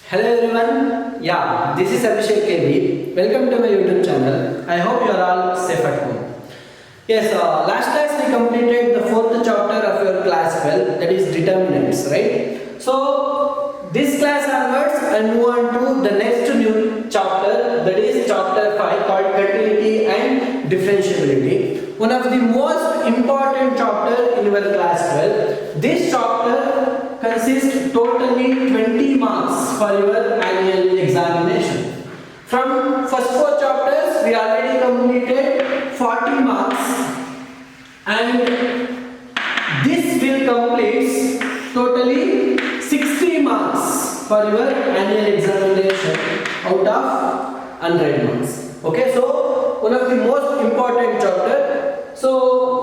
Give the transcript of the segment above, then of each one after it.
Hello everyone, this is Abhishek KV. Welcome to my YouTube channel. I hope you are all safe at home. Yes, last class we completed the fourth chapter of your class 12, that is determinants, right? So this class onwards I move on to the next new chapter, that is chapter 5 called continuity and differentiability. One of the most important chapter in your class 12. This chapter consists totally 20 marks for your annual examination. From first 4 chapters we already completed 40 marks and this will complete totally 60 marks for your annual examination out of 100 marks. Okay, so one of the most important chapter. So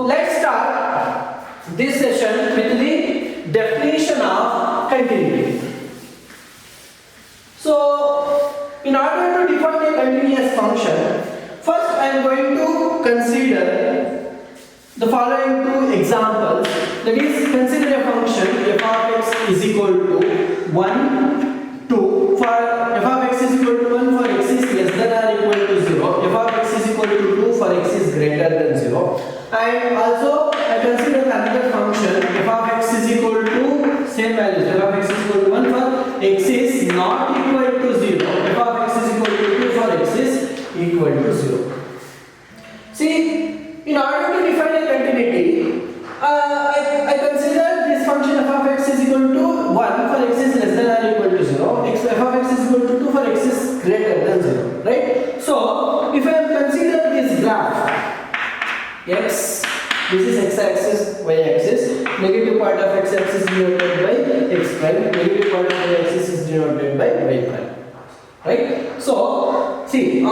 let's start this session with the definition of continuity. So, in order to define a continuous function, first I am going to consider the following 2 examples. That is, consider a function f of x is equal to 1, 2. For f of x is equal to 1 for x is less than or equal to 0. F of x is equal to 2 for x is greater than 0. And also I consider another function f of x is equal to same values. F of x is equal to 1 for x is not equal to 0. F of x is equal to 2 for x is equal to 0. See, in order to define a continuity, I consider this function f of x is equal to 1 for x is less than or equal to 0. F of x is equal to 2 for x is greater than 0. Right? So, if I consider this graph x, this is x-axis, y-axis, negative part of x-axis is denoted by x prime, negative part of y-axis is denoted by y prime. Right? So, see, 1,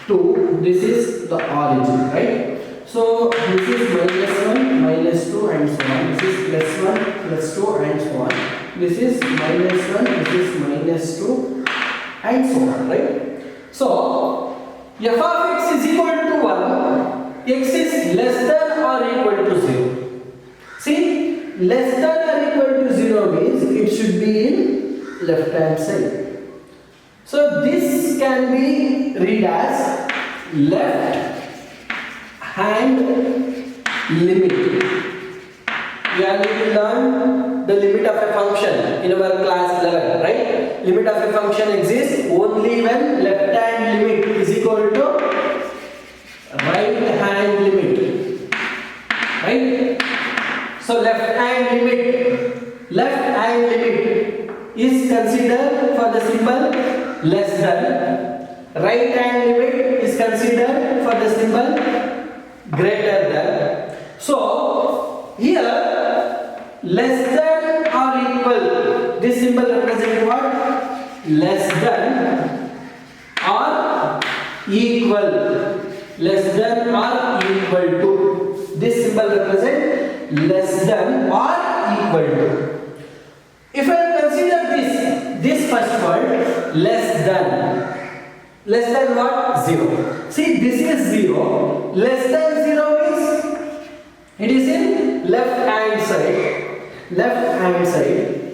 2, this is the origin, right? So, this is minus 1, -2 and so on. This is +1, +2 and so on. This is -1, this is -2 and so on, right? So, f of x is equal to 1, x is less than or equal to 0. See, less than or equal to 0 means it should be in left hand side. So this can be read as left hand limit. We already learned the limit of a function in our class 11, right? Limit of a function exists only when left hand limit is equal to right hand limit, right? So left hand limit is considered for the symbol less than, right hand limit is considered for the symbol greater than. So here less than or equal, this symbol represents what? Less than or equal. Less than or equal to. This symbol represents less than or equal to. If I consider this first word less than what? 0. See, this is 0. Less than 0 means it is in left hand side,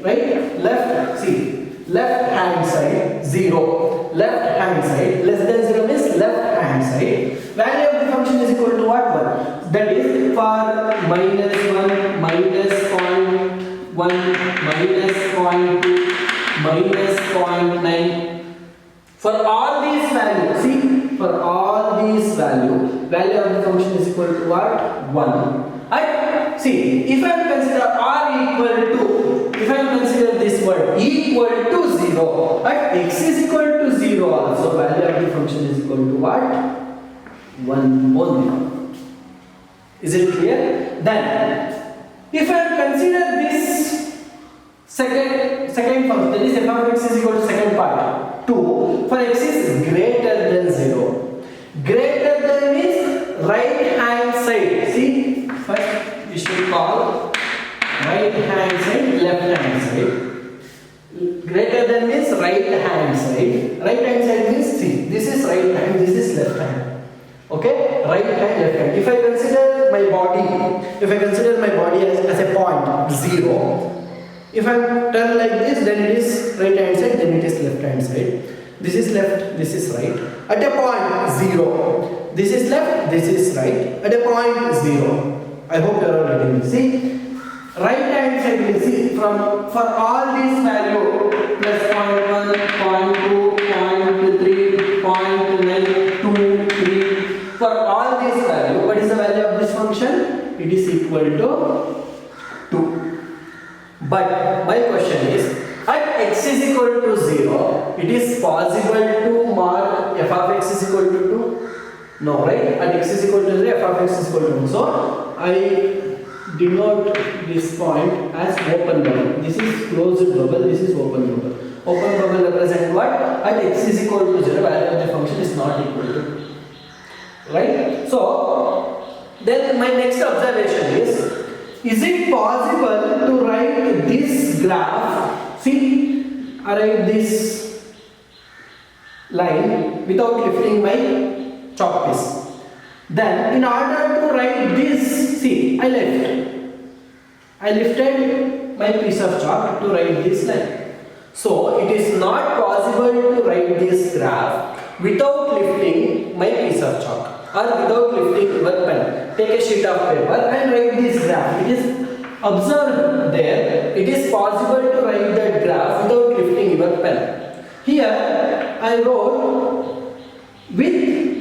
right? Left hand side 0. Left hand side, less than 0 means left hand side. Value of the function is equal to what? 1. That is for -1, -0.1, -0.2, -0.9. For all these values, see, for all these value of the function is equal to what? 1. Right? See, if I consider r equal to, if I consider this word equal to 0, right? X is equal to 0 also, value of the function is equal to what? 1 only. Is it clear? Then, if I consider this second function, that is f of x is equal to second part, 2, for x is greater than 0. Greater than means right hand side. See, first we should call right hand side, left hand side. Greater than means right hand side. Right hand side means, see, this is right hand, this is left hand. Okay, right hand, left hand. If I consider my body as a point 0, If I turn like this, then it is right hand side, then it is left hand side. This is left, this is right. At a point 0, this is left, this is right. At a point 0. I hope you are all getting this. See, right hand side will see from for all these value plus 0.1, 0.2, 0.3, 0.9, 2, 3. For all these value, what is the value of this function? It is equal to 2. But my question is, at x is equal to 0, it is possible to mark f of x is equal to 2? No, right? At x is equal to 0, f of x is equal to 1. So, I denote this point as open bubble. This is closed bubble, this is open bubble. Open bubble represent what? At x is equal to 0, value of the function is not equal to. Right? So, then my next observation is it possible to write this graph, see, I write this line without lifting my chalk piece. Then, in order to write this, see, I lifted my piece of chalk to write this line. So, it is not possible to write this graph without lifting my piece of chalk or without lifting your pen. Take a sheet of paper and write this graph. It is observed there. It is possible to write that graph without lifting your pen. Here, I wrote with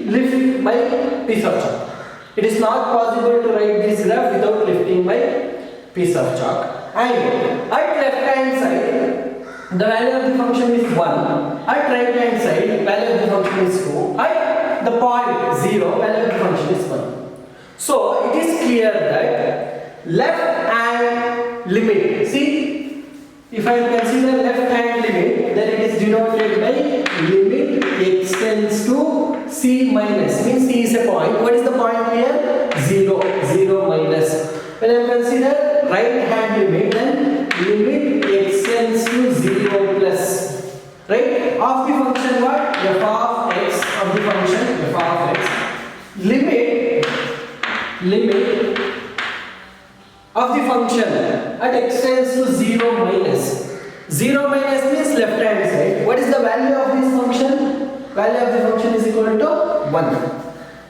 lift my piece of chalk. It is not possible to write this graph without lifting my piece of chalk. And at left hand side, the value of the function is 1. At right hand side, value of the function is 2. At the point 0, value of the function is 1. So it is clear that left hand limit, see, if I consider left hand limit, then it is denoted by limit x tends to c minus, means c is a point. What is the point here? 0, 0 minus. When I consider right hand limit, then limit x tends to 0 plus, right? Of the function what? F of x, of the function f of x. Limit of the function at x tends to 0 minus. 0 minus means left hand side. What is the value of this function? Value of the function is equal to 1.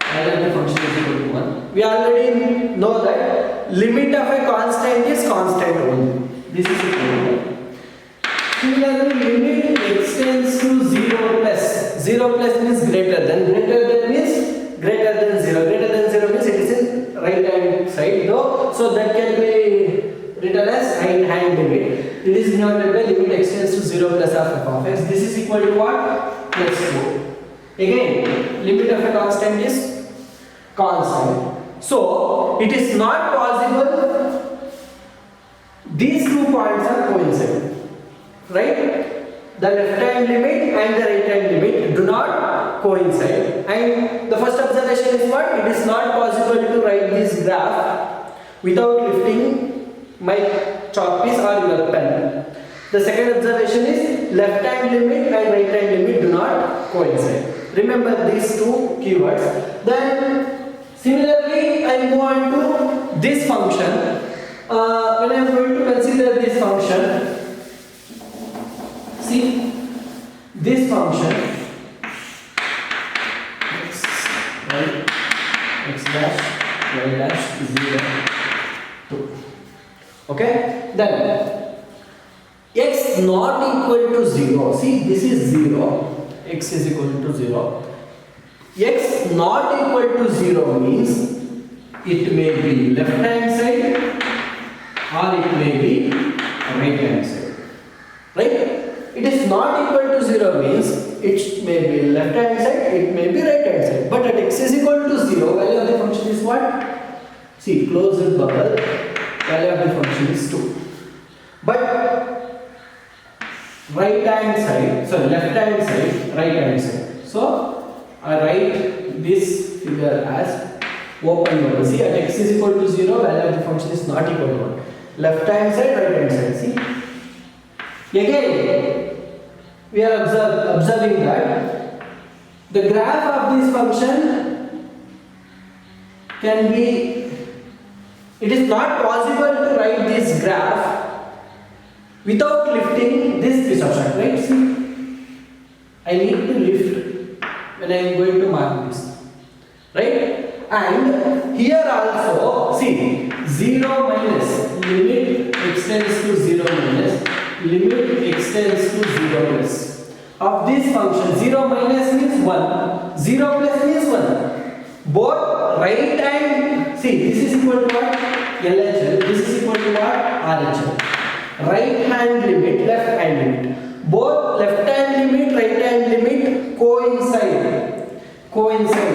Value of the function is equal to 1. We already know that limit of a constant is constant only. This is equal to 1. Similarly, limit x tends to 0 plus. 0 plus means greater than. Greater than means greater than 0. Greater than 0 means it is in right hand side though. So that can be written as right hand limit. It is denoted by limit x tends to 0 plus of f of x. This is equal to what? Plus 2. Again, limit of a constant is constant. So it is not possible these 2 points are coincident. Right? The left hand limit and the right hand limit do not coincide. And the first observation is what? It is not possible to write this graph without lifting my chalk piece or your pen. The second observation is left hand limit and right hand limit do not coincide. Remember these 2 keywords. Then similarly, I move on to this function. When I am going to consider this function, see this function x, y, x dash, y dash is equal to 2. Okay? Then x not equal to 0. See, this is 0. X is equal to 0. X not equal to 0 means it may be left hand side or it may be right hand side. Right? It is not equal to 0 means it may be left hand side, it may be right hand side. But at x is equal to 0, value of the function is what? See, closed bubble, value of the function is 2. But right hand side, sorry, left hand side, right hand side. So I write this figure as open bubble. See, at x is equal to 0, value of the function is not equal to 1. Left hand side, right hand side. See, again we are observing that the graph of this function can be, it is not possible to write this graph without lifting this piece of chart, right? See, I need to lift when I am going to mark this, right? And here also, see, 0 minus limit extends to 0 minus limit extends to 0 plus of this function. 0 minus means 1, 0 plus means 1. Both right and, see, this is equal to what? LHL, this is equal to what? RHL. Right hand limit, left hand limit. Both left hand limit, right hand limit coincide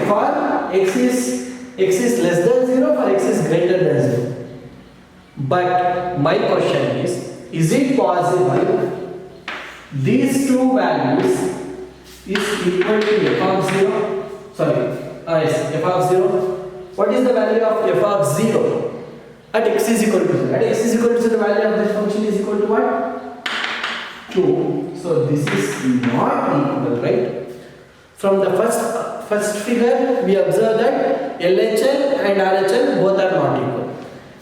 for x is less than 0, for x is greater than 0. But my question is it possible these two values is equal to f of 0? Sorry, yes, f of 0. What is the value of f of 0? At x is equal to 0. At x is equal to 0, the value of this function is equal to what? 2. So this is not equal, right? From the first figure, we observe that LHL and RHL both are not equal.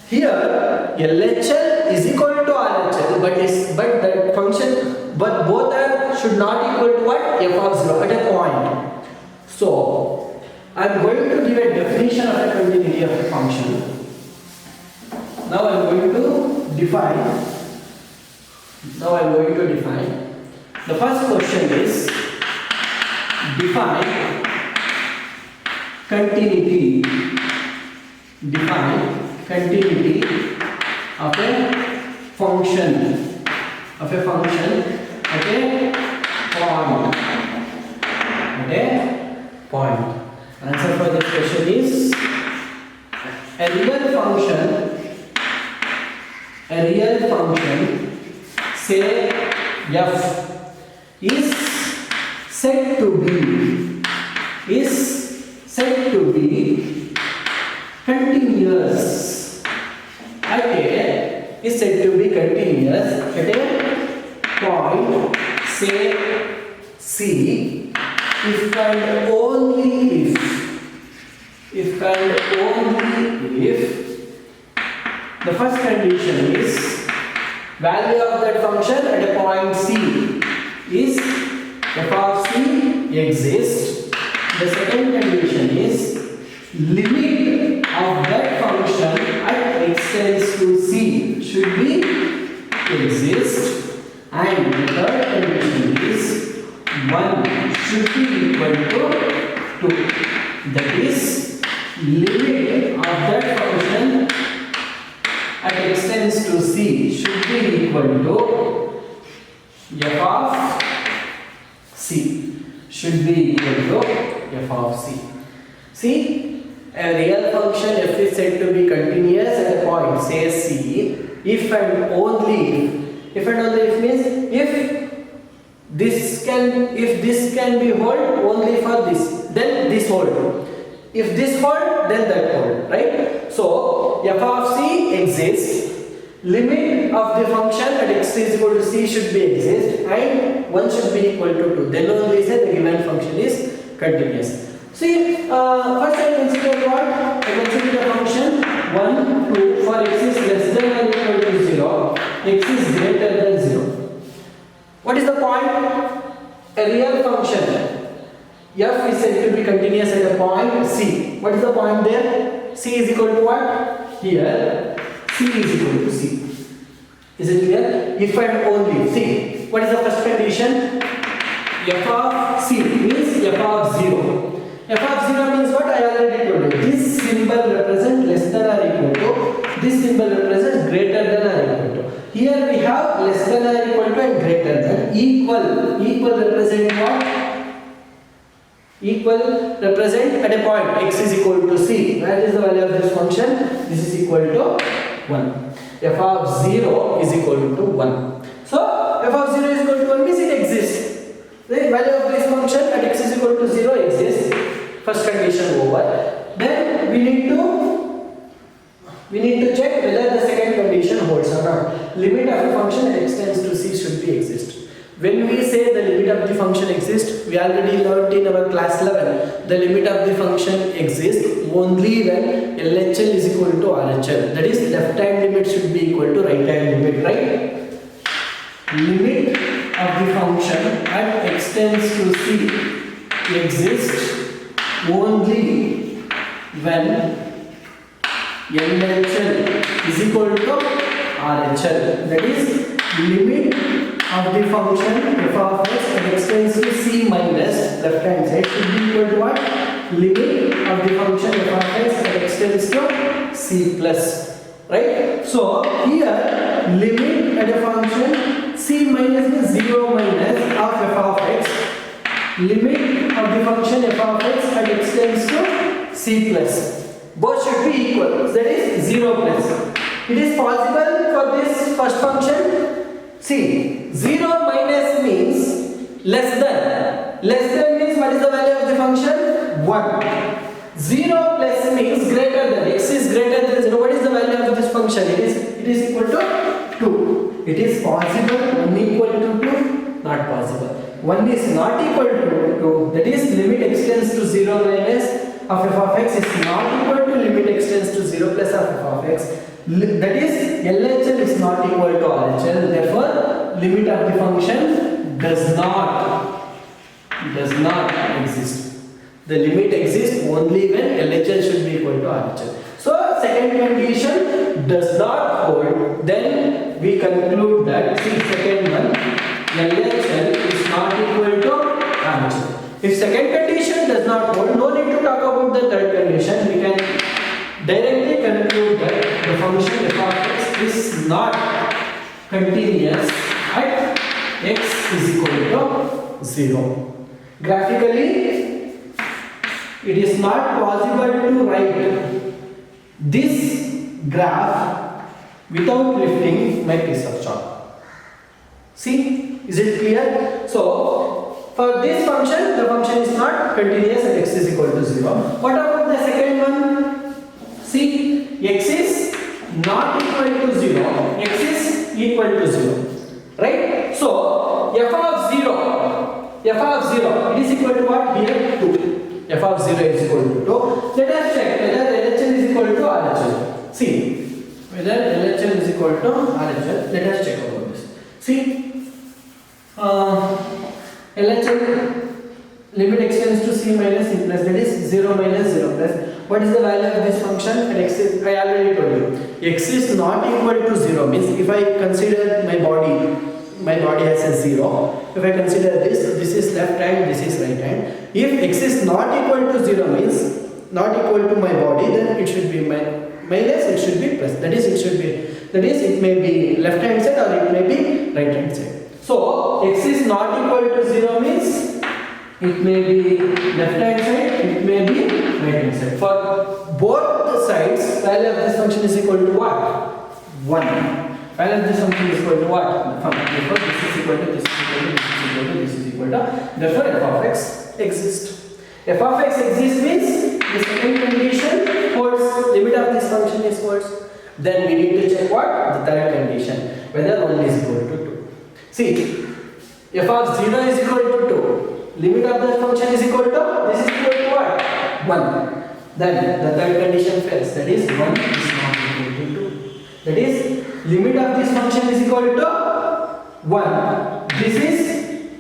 Here, LHL is equal to RHL, but both are should not equal to what? F of 0 at a point. So I am going to give a definition of a continuity of a function. Now I am going to define. The first question is define continuity. Define continuity of a function. At a point. Answer for this question is a real function, say f, is said to be continuous at a point, say C, if and only if the first condition is value of that function at a point C is f of C exists. The second condition is limit of that function at x tends to C should be exist, and the third condition is 1 should be equal to 2. That is, limit of that function at x tends to C should be equal to f of C. Should be equal to f of C. See, a real function f is said to be continuous at a point, say C, if and only if means if this can be hold only for this, then this hold. If this hold, then that hold, right? So f of C exists. Limit of the function at x is equal to C should be exist, and 1 should be equal to 2. Then only say the given function is continuous. See, first I consider what? I consider the function 1, 2 for x is less than or equal to 0, x is greater than 0. What is the point? A real function f is said to be continuous at a point C. What is the point there? C is equal to what? Here, C is equal to C. Is it clear? If and only C. What is the first condition? F of C means f of 0. F of 0 means what? I already told you. This symbol represents less than or equal to. This symbol represents greater than or equal to. Here we have less than or equal to and greater than. Equal represent what? Equal represent at a point x is equal to C. Where is the value of this function? This is equal to 1. F of 0 is equal to 1. So f of 0 is equal to 1 means it exists. The value of this function at x is equal to 0 exists. First condition over. Then we need to check whether the second condition holds or not. Limit of a function at x tends to C should be exist. When we say the limit of the function exists, we already learned in our class 11. The limit of the function exists only when LHL is equal to RHL. That is, left hand limit should be equal to right hand limit, right? limit of the function at extends to c exists only when LHL is equal to RHL. That is, limit of the function f of x that extends to c minus left hand side should be equal to what? Limit of the function f of x that extends to c plus. Right? So here limit at a function c minus means 0 minus of f of x. Limit of the function f of x that extends to c plus. Both should be equal. That is 0 plus. It is possible for this first function. See, 0 minus means less than. Less than means what is the value of the function? 1. 0 plus means greater than. X is greater than 0. What is the value of this function? It is equal to 2. It is possible. 1 equal to 2? Not possible. 1 is not equal to 2. That is, limit extends to 0 minus of f of x is not equal to limit extends to 0 plus of f of x. That is, LHL is not equal to RHL. Therefore, limit of the function does not exist. The limit exists only when LHL should be equal to RHL. So, second condition does not hold. Then we conclude that, see, second one, LHL is not equal to RHL. If second condition does not hold, no need to talk about the third condition. We can directly conclude that the function f of x is not continuous at x is equal to 0. Graphically, it is not possible to write this graph without lifting my piece of chalk. See, is it clear? So, for this function, the function is not continuous at x is equal to 0. What about the second one? See, x is not equal to 0, x is equal to 0. Right? So, f of 0, it is equal to what? Here, 2. F of 0 is equal to 2. Let us check whether LHL is equal to RHL. See, whether LHL is equal to RHL. Let us check about this. See, LHL limit extends to c minus c plus, that is 0 minus 0 plus. What is the value of this function at x is, I already told you. X is not equal to 0 means if I consider my body has a 0. If I consider this is left hand, this is right hand. If x is not equal to 0 means not equal to my body, then it should be minus, it should be plus. That is, it may be left hand side or it may be right hand side. So, x is not equal to 0 means it may be left hand side, it may be right hand side. For both the sides, value of this function is equal to what? 1. Value of this function is equal to what? Therefore, this is equal to, this is equal to, this is equal to, this is equal to. Therefore, f of x exists. F of x exists means the second condition holds, limit of this function is holds. Then we need to check what? The third condition, whether 1 is equal to 2. See, f of 0 is equal to 2. Limit of the function is equal to, this is equal to what? 1. Then the third condition fails. That is, 1 is not equal to 2. That is, limit of this function is equal to 1. This is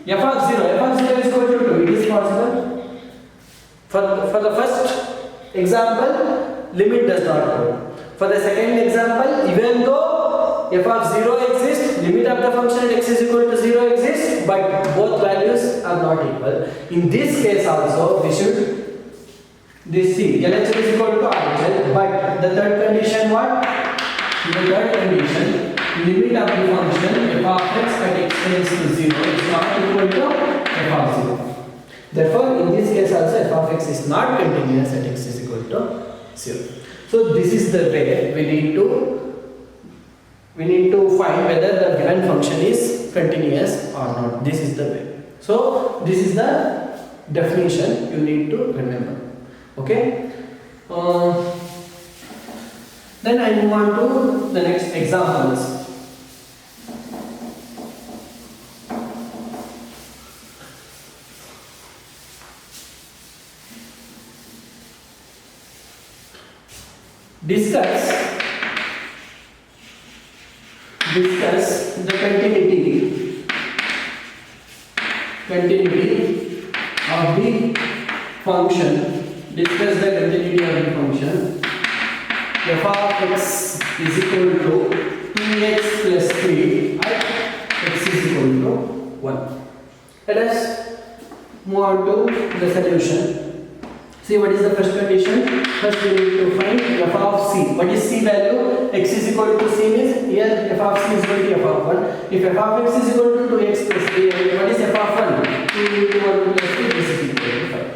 f of 0. F of 0 is equal to 2. It is possible. For the first example, limit does not hold. For the second example, even though f of 0 exists, limit of the function at x is equal to 0 exists, but both values are not equal. In this case also, we should see LHL is equal to RHL, but the third condition what? The third condition, limit of the function f of x at x tends to 0 is not equal to f of 0. Therefore, in this case also f of x is not continuous at x is equal to 0. So this is the way we need to find whether the given function is continuous or not. This is the way. So this is the definition you need to remember. Okay. Then I move on to the next examples. Discuss discuss the continuity of the function. Discuss the continuity of the function f of x is equal to 2x plus 3 at x is equal to 1. Let us move on to the solution. See, what is the first condition? First we need to find f of c. What is c value? X is equal to c means here f of c is equal to f of 1. If f of x is equal to 2x plus 3, what is f of 1? 2 into 1 plus 3, this is equal to 5.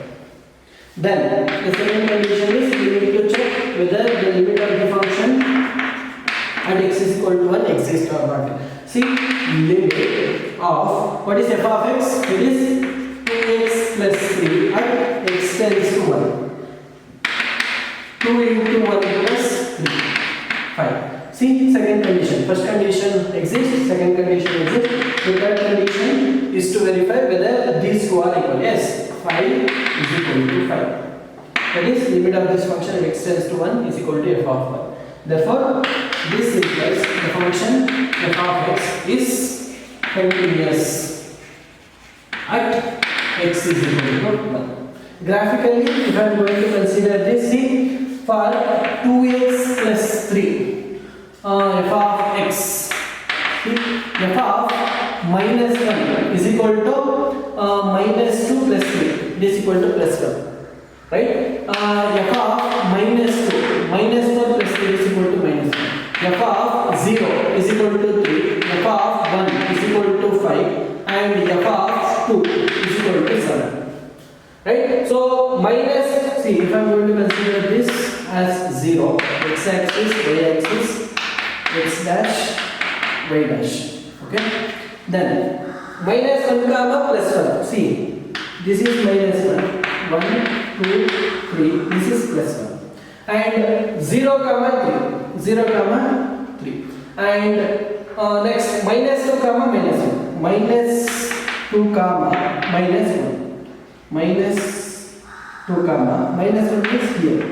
Then the second condition is we need to check whether the limit of the function at x is equal to 1 exists or not. See, limit of what is f of x? It is 2x plus 3 at x tends to 1. 2 into 1 plus 3, 5. See, second condition. First condition exists, second condition exists. The third condition is to verify whether these two are equal. Yes, 5 is equal to 5. That is, limit of this function at x tends to 1 is equal to f of 1. Therefore, this implies the function f of x is continuous at x is equal to 1. Graphically, if I am going to consider this, see, for 2x plus 3, f of x, f of minus 1 is equal to minus 2 plus 3, it is equal to plus 1. Right? F of minus 2, minus 1 plus 3 is equal to minus 1. F of 0 is equal to 3, f of 1 is equal to 5, and f of 2 is equal to 7. Right? So, minus, see, if I am going to consider this as 0, x axis, y axis, x dash, y dash. Okay? Then, minus 1 comma plus 1. See, this is minus 1. 1, 2, 3, this is plus 1. And 0 comma 3. 0 comma 3. And next, minus 2 comma minus 1. Minus 2 comma minus 1. Minus 2 comma minus 1 is here.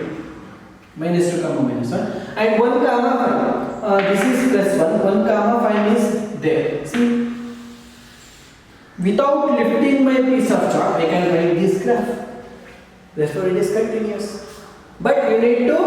Minus 2 comma minus 1. And 1 comma 5. This is plus 1. 1 comma 5 is there. See? Without lifting my piece of chalk, I can write this graph. Therefore, it is continuous. But you need to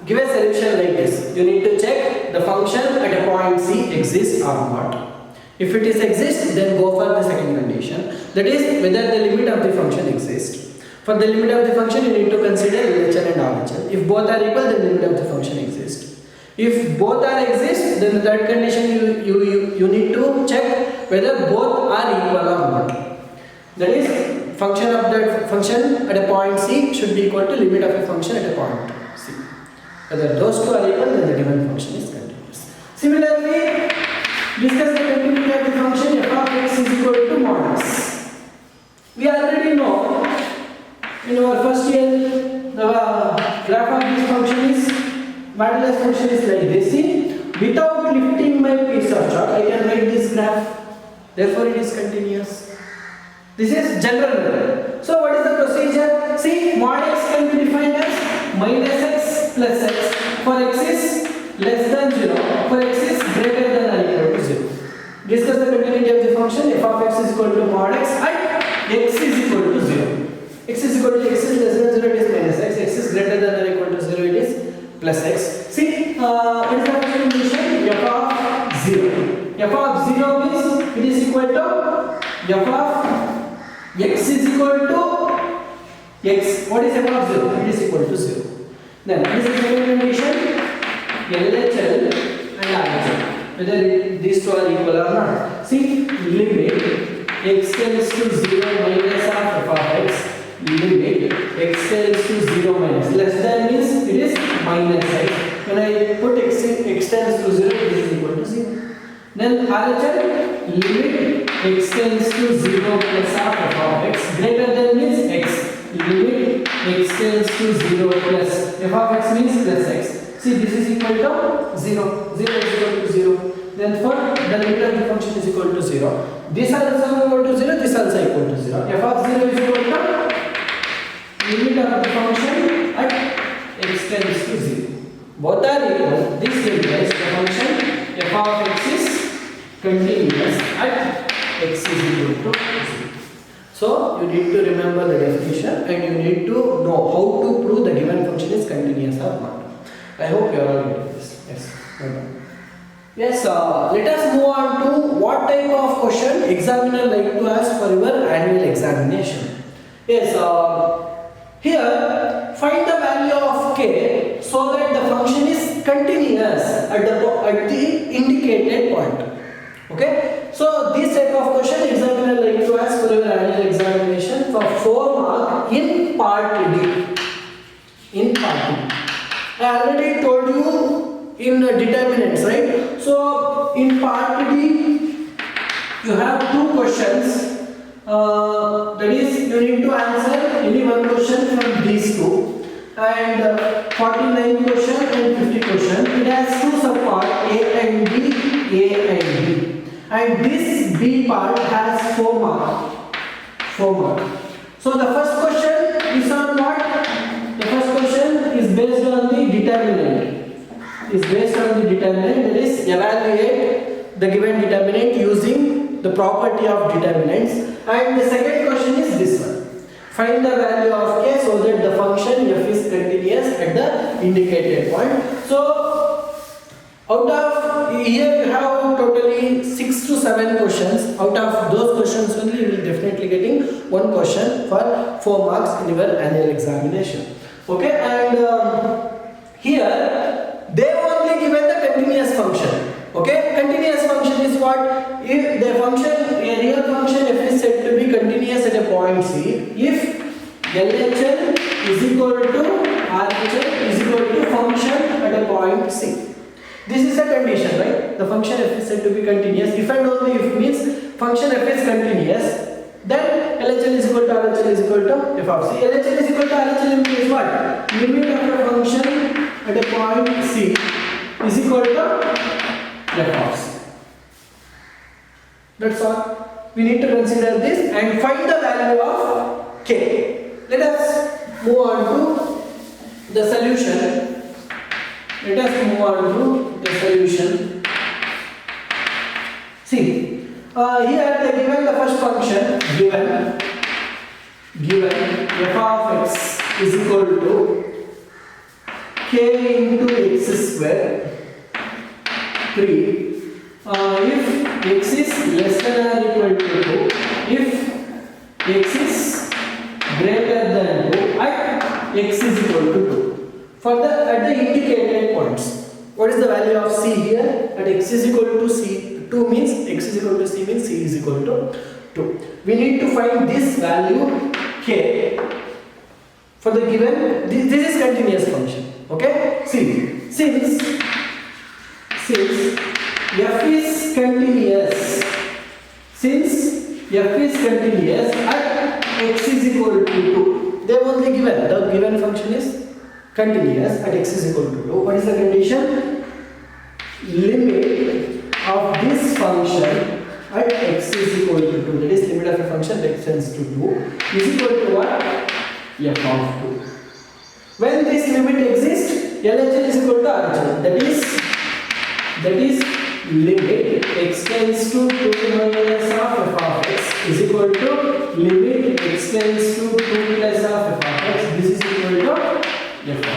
give a solution like this. You need to check the function at a point C exists or not. If it is exists, then go for the second condition. That is, whether the limit of the function exists. For the limit of the function, you need to consider LHL and RHL. If both are equal, then the limit of the function exists. If both are exist, then the third condition you need to check whether both are equal or not. That is, function of that function at a point C should be equal to limit of a function at a point C. Whether those two are equal, then the given function is continuous. Similarly, discuss the continuity of the function f of x is equal to mod x. We already know in our first year the graph of this function is modulus function is like this. See, without lifting my piece of chalk, I can write this graph. Therefore, it is continuous. This is general method. So, what is the procedure? See, mod x can be defined as minus x plus x. For x is less than 0. For x is greater than or equal to 0. Discuss the continuity of the function f of x is equal to mod x and x is equal to 0. X is equal to x is less than 0, it is minus x. X is greater than or equal to 0, it is plus x. See, what is the first condition? F of 0. F of 0 means it is equal to f of x is equal to x. What is f of 0? It is equal to 0. Then, what is the second condition? LHL and RHL. Whether these two are equal or not. See, limit x tends to 0 minus of f of x. Limit x tends to 0 minus. Less than means it is minus x. When I put x tends to 0, it is equal to 0. Then RHL, limit x tends to 0 plus f of x. Greater than means x. Limit x tends to 0 plus f of x means plus x. See, this is equal to 0. 0 is equal to 0. Therefore, the limit of the function is equal to 0. This also equal to 0. This also equal to 0. F of 0 is equal to limit of the function at x tends to 0. Both are equal. This implies the function f of x is continuous at x is equal to 0. So you need to remember the definition and you need to know how to prove the given function is continuous or not. I hope you are all getting this. Yes. Yes. Let us move on to what type of question examiner like to ask for your annual examination. Yes. Here find the value of k so that the function is continuous at the indicated point. Okay, so this type of question examiner like to ask for your annual examination for 4 mark in part D. In part D. I already told you in determinants, right? So in part D, you have 2 questions. That is, you need to answer any one question from these 2. And 49 question and 50 question. It has 2 subparts A and B, A and B. And this B part has 4 marks. 4 marks. So the first question is on what? The first question is based on the determinant. That is, evaluate the given determinant using the property of determinants. And the second question is this one. Find the value of k so that the function f is continuous at the indicated point. So out of here you have totally 6 to 7 questions. Out of those questions only you will definitely getting 1 question for 4 marks in your annual examination. Okay, and here they only given the continuous function. Okay, continuous function is what? If the function, a real function f is said to be continuous at a point C if LHL is equal to RHL is equal to function at a point C. This is a condition, right? The function f is said to be continuous. If and only if means function f is continuous, then LHL is equal to RHL is equal to f of c. LHL is equal to RHL implies what? Limit of a function at a point C is equal to f of c. That's all. We need to consider this and find the value of k. Let us move on to the solution. Let us move on to the solution. See, here they given the first function given f of x is equal to k into x square 3 if x is less than or equal to 2, if x is greater than 2 at x is equal to 2. For the at the indicated points, what is the value of c here? At x is equal to c, 2 means x is equal to c means c is equal to 2. We need to find this value k for the given. This is continuous function. Okay. See, since f is continuous, at x is equal to 2, they have only given the given function is continuous at x is equal to 2. What is the condition? Limit of this function at x is equal to 2, that is limit of a function that extends to 2 is equal to what? f of 2. When this limit exists, LHL is equal to RHL, that is limit x tends to 2 minus of f of x is equal to limit x tends to 2 plus of f of x, this is equal to f of 2.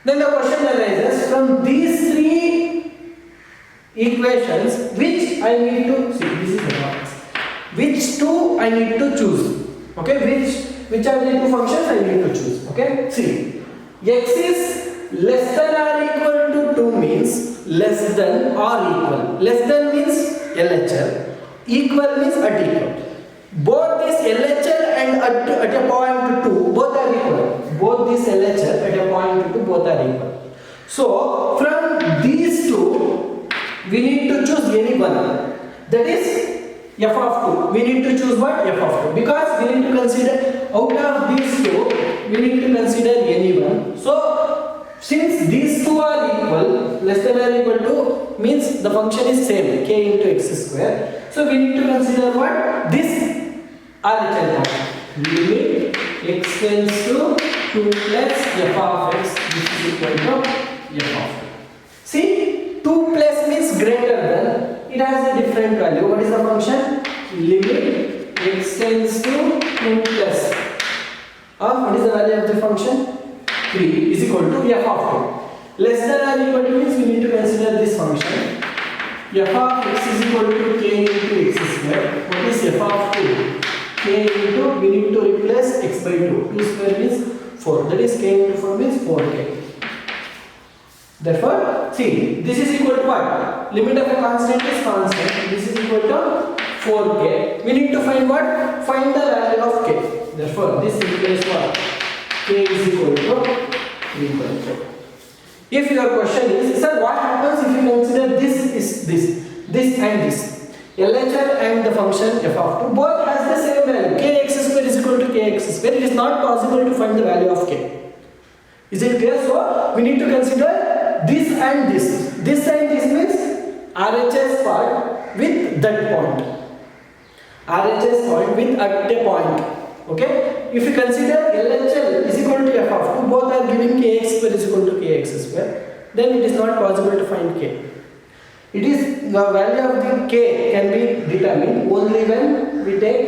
Then the question arises from these 3 equations, which I need to see. This is the box. Which 2 I need to choose? Okay, which are the 2 functions I need to choose? Okay, see, x is less than or equal to 2 means less than or equal. Less than means LHL, equal means at equal. Both this LHL and at a point 2 both are equal. Both this LHL at a point 2 both are equal. So from these 2 we need to choose any one. That is f of 2. We need to choose what? F of 2. Because we need to consider out of these 2 we need to consider any one. So since these 2 are equal, less than or equal to means the function is same, k into x square. So we need to consider what? This RHL part. Limit x tends to 2 plus f of x, this is equal to f of 2. See, 2 plus means greater than, it has a different value. What is the function? Limit x tends to 2 plus. What is the value of the function? 3 is equal to f of 2. Less than or equal to means we need to consider this function. F of x is equal to k into x square. What is f of 2? K into, we need to replace x by 2. 2 square means 4. That is k into 4 means 4k. Therefore, see, this is equal to what? Limit of a constant is constant. This is equal to 4k. We need to find what? Find the value of k. Therefore, this implies what? K is equal to 3.4. If your question is, sir, what happens if you consider this and this? LHR and the function f of 2 both has the same value. Kx square is equal to kx square. It is not possible to find the value of k. Is it clear? So, we need to consider this and this. This and this means RHS part with that point. RHS point with at a point. Okay? If you consider LHL is equal to f of 2, both are giving kx square is equal to kx square, then it is not possible to find k. It is the value of the k can be determined only when we take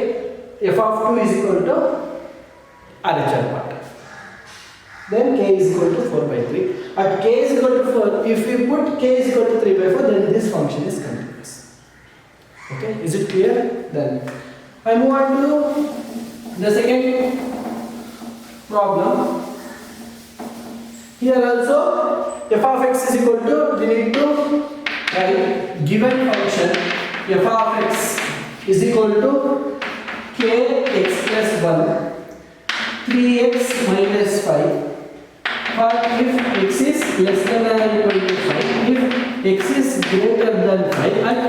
f of 2 is equal to RHL part. Then k is equal to 4 by 3. At k is equal to 4, if we put k is equal to 3 by 4, then this function is continuous. Okay, is it clear? Then I move on to the second problem. Here also f of x is equal to, we need to write given function f of x is equal to kx plus 1 3x minus 5 for if x is less than or equal to 5, if x is greater than 5 and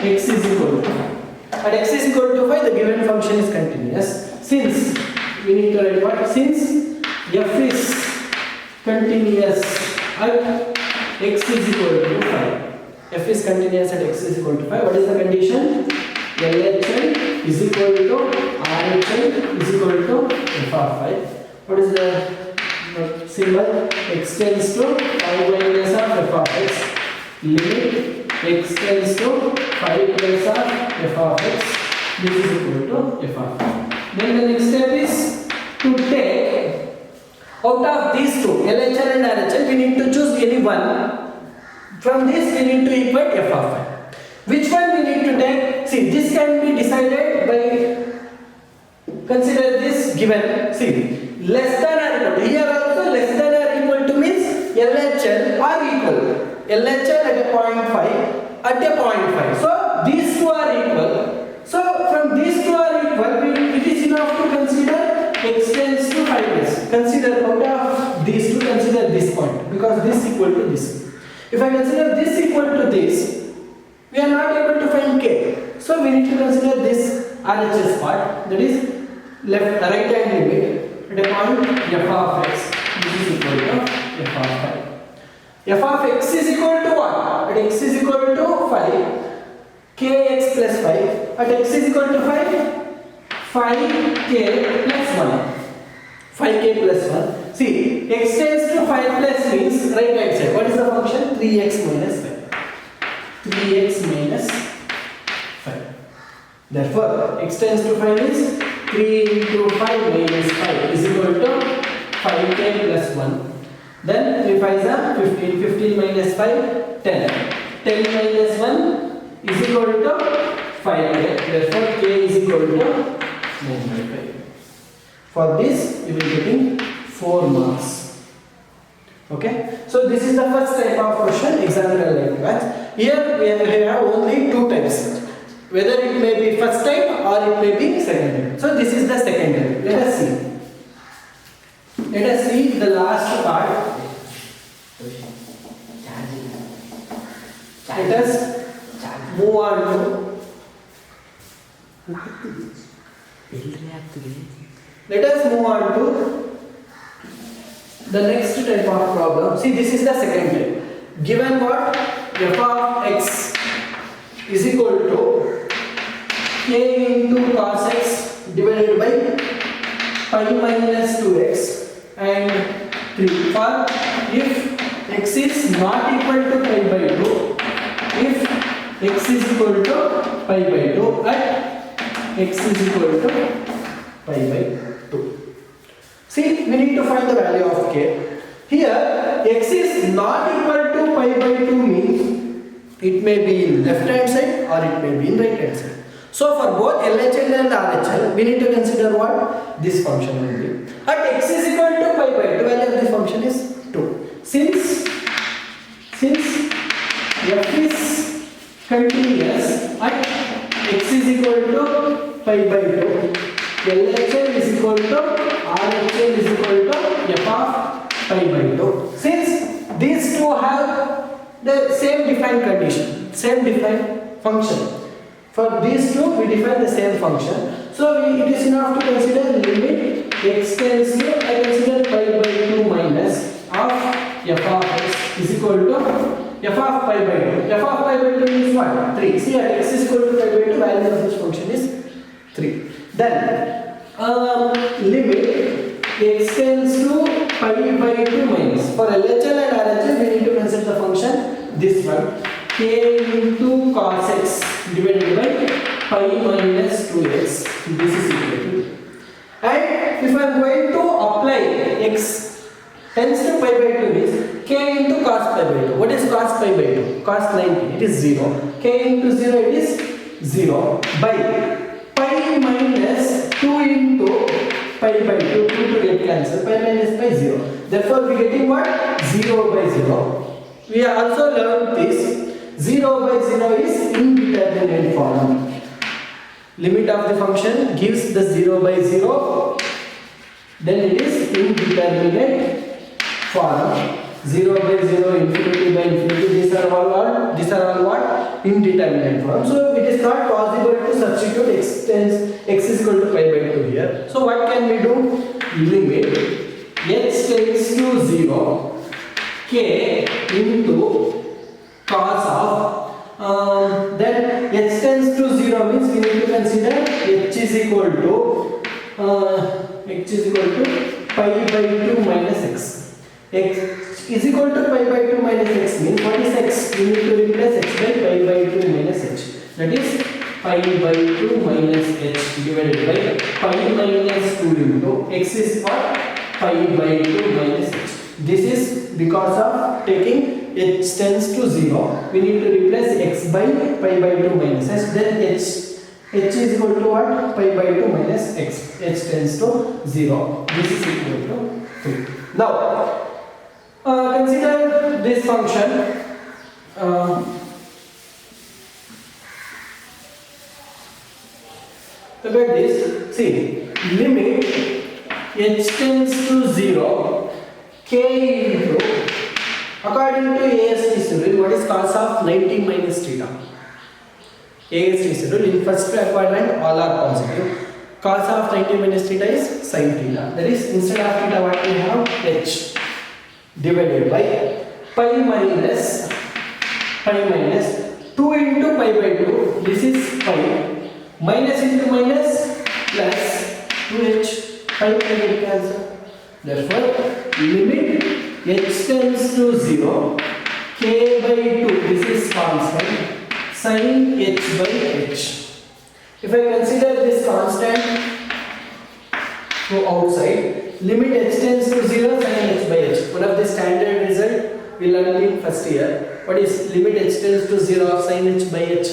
x is equal to 5. At x is equal to 5, the given function is continuous. Since we need to write what? Since f is continuous at x is equal to 5. F is continuous at x is equal to 5. What is the condition? LHL is equal to RHL is equal to f of 5. What is the symbol? X tends to 5 minus of f of x. Limit x tends to 5 plus of f of x. This is equal to f of 5. Then the next step is to take out of these two, LHL and RHL, we need to choose any one. From this we need to equate f of 5. Which one we need to take? See, this can be decided by, consider this given. See, less than or equal to. Here also less than or equal to means LHL are equal. LHL at a 0.5 at a 0.5. So these two are equal. So from these two are equal, it is enough to consider x tends to 5s. Consider out of these two, consider this point because this is equal to this. If I consider this equal to this, we are not able to find k. So we need to consider this RHS part, that is left right hand limit at a point f of x. This is equal to f of 5. F of x is equal to what? At x is equal to 5. Kx plus 5 at x is equal to 5, 5k plus 1, 5k plus 1. See, x tends to 5 plus means right hand side. What is the function? 3x minus 5. 3x minus 5. Therefore, x tends to 5 is 3 into 5 minus 5 is equal to 5k plus 1. Then 3 5s are 15. 15 minus 5, 10. 10 minus 1 is equal to 5. Therefore, k is equal to 9.5. For this, you will be getting 4 marks. Okay. So this is the first type of question, examiner like maths. Here we have only two types. Whether it may be first type or it may be second type. So this is the second type. Let us see. Let us see the last part. Let us move on to. Let us move on to the next type of problem. See, this is the second type. Given what? F of x is equal to k into cos x divided by pi minus 2x and 3. For if x is not equal to pi by 2, x is equal to pi by 2 at x is equal to pi by 2. See, we need to find the value of k. Here x is not equal to pi by 2 means it may be in left hand side or it may be in right hand side. So for both LHL and RHL, we need to consider what? This function only. At x is equal to pi by 2, value of this function is 2. Since f is continuous at x is equal to pi by 2, LHL is equal to RHL is equal to f of pi by 2. Since these two have the same defined condition, same defined function. For these two, we define the same function. So it is enough to consider limit x tends to, I consider pi by 2 minus of f of x is equal to f of pi by 2. F of pi by 2 is what? 3. See, at x is equal to pi by 2, value of this function is 3. Then limit x tends to pi by 2 minus. For LHL and RHL, we need to consider the function this one, k into cos x divided by pi minus 2x. This is equal to. And if I am going to apply x tends to pi by 2 means k into cos pi by 2. What is cos pi by 2? Cos 90, it is 0. K into 0, it is 0 by pi minus 2 into pi by 2. 2 to get cancelled. Pi minus pi 0. Therefore, we are getting what? 0 by 0. We have also learned this. 0 by 0 is indeterminate form. Limit of the function gives the 0 by 0, then it is indeterminate form. 0 by 0, infinity by infinity, these are all what? Indeterminate form. So it is not possible to substitute x is equal to pi by 2 here. So what can we do? Limit x tends to 0, k into cos of then x tends to 0 means we need to consider h is equal to pi by 2 minus x. X is equal to pi by 2 minus x means what is x? We need to replace x by pi by 2 minus h. That is pi by 2 minus h divided by pi minus 2 into x is what? Pi by 2 minus h. This is because of taking h tends to 0, we need to replace x by pi by 2 minus h. Then h is equal to what? Pi by 2 minus x. H tends to 0. This is equal to 3. Now, consider this function. Look at this. See, limit h tends to 0, k into, according to AST rule, what is cos of 90 minus theta? AST rule, in first quadrant all are positive. Cos of 90 minus theta is sin theta. That is, instead of theta what we have? H divided by pi minus 2 into pi by 2. This is pi. Minus into minus plus 2h. Pi can cancel. Therefore, limit h tends to 0, k by 2, this is constant, sin h by h. If I consider this constant to outside, limit h tends to 0, sin h by h. One of the standard result we learned in first year. What is limit h tends to 0 of sin h by h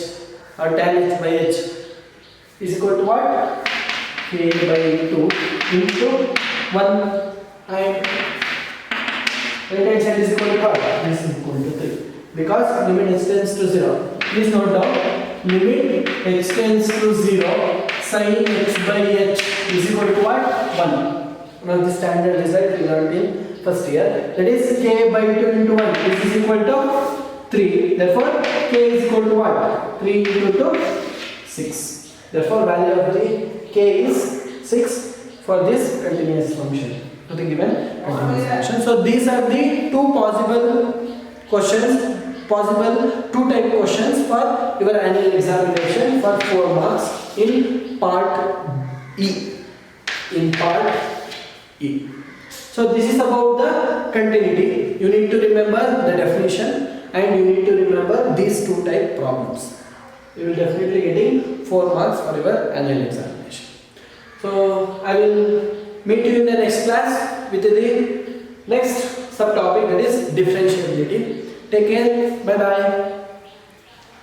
or tan h by h is equal to what? K by 2 into 1 and right hand side is equal to what? This is equal to 3. Because limit h tends to 0. Please note down, limit h tends to 0, sin h by h is equal to what? 1. One of the standard result we learned in first year. That is k by 2 into 1. This is equal to 3. Therefore, k is equal to what? 3 into 2, 6. Therefore, value of the k is 6 for this continuous function. To the given continuous function. So these are the two possible questions, possible two type questions for your annual examination for 4 marks in part E. In part E. So this is about the continuity. You need to remember the definition and you need to remember these two type problems. you will definitely getting 4 marks for your annual examination. So I will meet you in the next class with the next subtopic, that is differentiability. Take care. Bye bye.